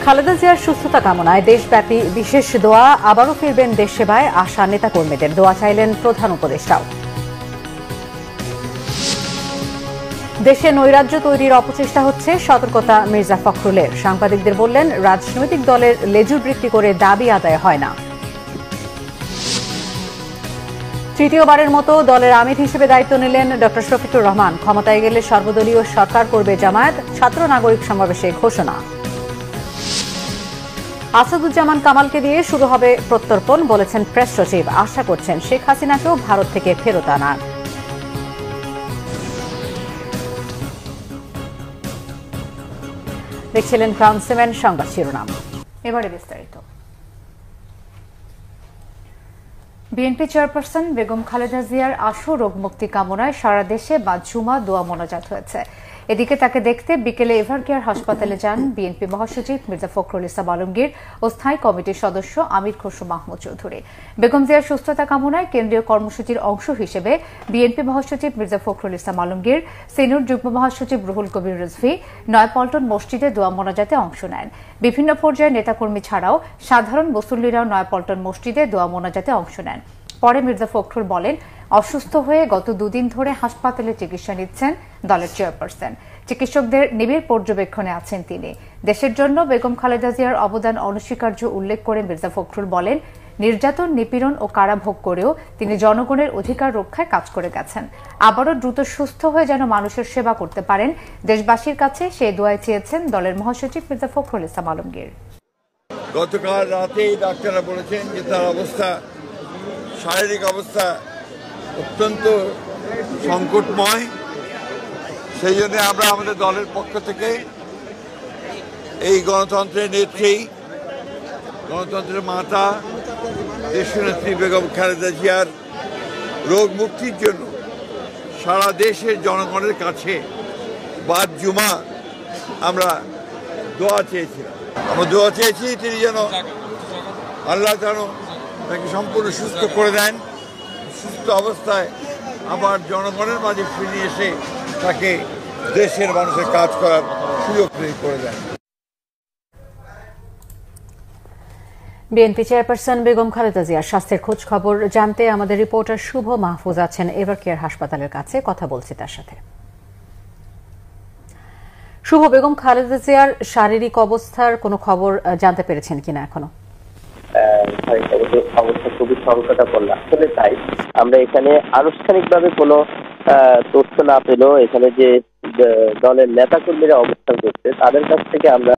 খালেদা জিয়ার সুস্থতা কামনায় দেশব্যাপী বিশেষ দোয়া, আবারও ফিরবেন দেশ সেবায় আসা নেতাকর্মীদের। দোয়া চাইলেন প্রধান উপদেষ্টাও। দেশে নৈরাজ্য তৈরির অপচেষ্টা হচ্ছে, সতর্কতা মির্জা ফখরুলের। সাংবাদিকদের বললেন, রাজনৈতিক দলের লেজুর বৃত্তি করে দাবি আদায় হয় না। তৃতীয়বারের মতো দলের আমির হিসেবে দায়িত্ব নিলেন ড শফিকুর রহমান। ক্ষমতায় গেলে সর্বদলীয় সরকার করবে জামায়াত, ছাত্র নাগরিক সমাবেশে ঘোষণা। আসাদুজ্জামান কামালকে দিয়ে শুরু হবে প্রত্যর্পণ, বলেছেন প্রেস সচিব। আশা করছেন শেখ হাসিনাকেও ভারত থেকে ফেরত আনার। দেখছিলেন ক্রাউন সিমেন্ট সংবাদ শিরোনাম। এবারে বিস্তারিত। বিএনপি চেয়ারপারসন বেগম খালেদা জিয়ার আশু রোগ মুক্তি কামনায় সারা দেশে জুমা দোয়া মোনাজাত হয়েছে। এদিকে তাকে দেখতে বিকেলে এভারকেয়ার হাসপাতালে যান বিএনপি মহাসচিব মির্জা ফখরুল ইসলাম আলমগীর ও স্থায়ী কমিটির সদস্য আমির খসরু মাহমুদ চৌধুরী। বেগম জিয়ার সুস্থতা কামনায় কেন্দ্রীয় কর্মসূচির অংশ হিসেবে বিএনপি মহাসচিব মির্জা ফখরুল ইসলাম আলমগীর, সিনিয়র যুগ্ম মহাসচিব রুহুল কবির রিজভী নয়াপল্টন মসজিদে দোয়া মোনাজাতে অংশ নেন। বিভিন্ন পর্যায়ের নেতাকর্মী ছাড়াও সাধারণ মুসল্লিরাও নয়াপল্টন মসজিদে দোয়া মোনাজাতে অংশ নেন। পরে মির্জা ফখরুল বলেন, অসুস্থ হয়ে গত দুদিন ধরে হাসপাতালে চিকিৎসা নিচ্ছেন দলের চেয়ারপারসন। চিকিৎসকদের নিবিড় পর্যবেক্ষণে আছেন তিনি। দেশের জন্য বেগম খালেদা জিয়ার অবদান অনস্বীকার্য উল্লেখ করে মির্জা ফখরুল বলেন, নির্যাতন, নিপীড়ন ও কারাভোগ করেও তিনি জনগণের অধিকার রক্ষায় কাজ করে গেছেন। আবারও দ্রুত সুস্থ হয়ে যেন মানুষের সেবা করতে পারেন, দেশবাসীর কাছে সেই দোয়া চেয়েছেন দলের মহাসচিব মির্জা ফখরুল ইসলাম আলমগীর। গতকাল রাতেই ডাক্তাররা বলেছেন যে তার অবস্থা, শারীরিক অবস্থা অত্যন্ত সংকটময়। সেই জন্য আমরা আমাদের দলের পক্ষ থেকে এই গণতন্ত্রের নেত্রী, গণতন্ত্রের মাতা দেশনেত্রী বেগম খালেদা জিয়ার রোগ মুক্তির জন্য সারা দেশের জনগণের কাছে জুমা আমরা দোয়া চেয়েছিলাম। আমরা দোয়া চেয়েছি তিনি যেন আল্লাহ যেন তাকে সম্পূর্ণ সুস্থ করে দেন, সুস্থ অবস্থায় আবার জনগণের মাঝে ফিরে এসে তাকে দেশের মানুষের কাজ করার সুযোগ করে দেন। বিএনপি চেয়ারপারসন বেগম খালেদা জিয়ার স্বাস্থ্যের খোঁজ খবর জানতে আমাদের রিপোর্টার শুভ মাহফুজ আছেন এভারকেয়ার হাসপাতালের কাছে। কথা বলছি তার সাথে। শুভ, বেগম খালেদা জিয়ার শারীরিক অবস্থার কোনো খবর জানতে পেরেছেন কিনা এখনো? অবস্থা খুবই সংকটাপন্ন, আসলে তাই আমরা এখানে আনুষ্ঠানিকভাবে কোনো তথ্য না পেলেও এখানে যে দলের নেতাকর্মীরা অবস্থান করছে তাদের কাছ থেকে আমরা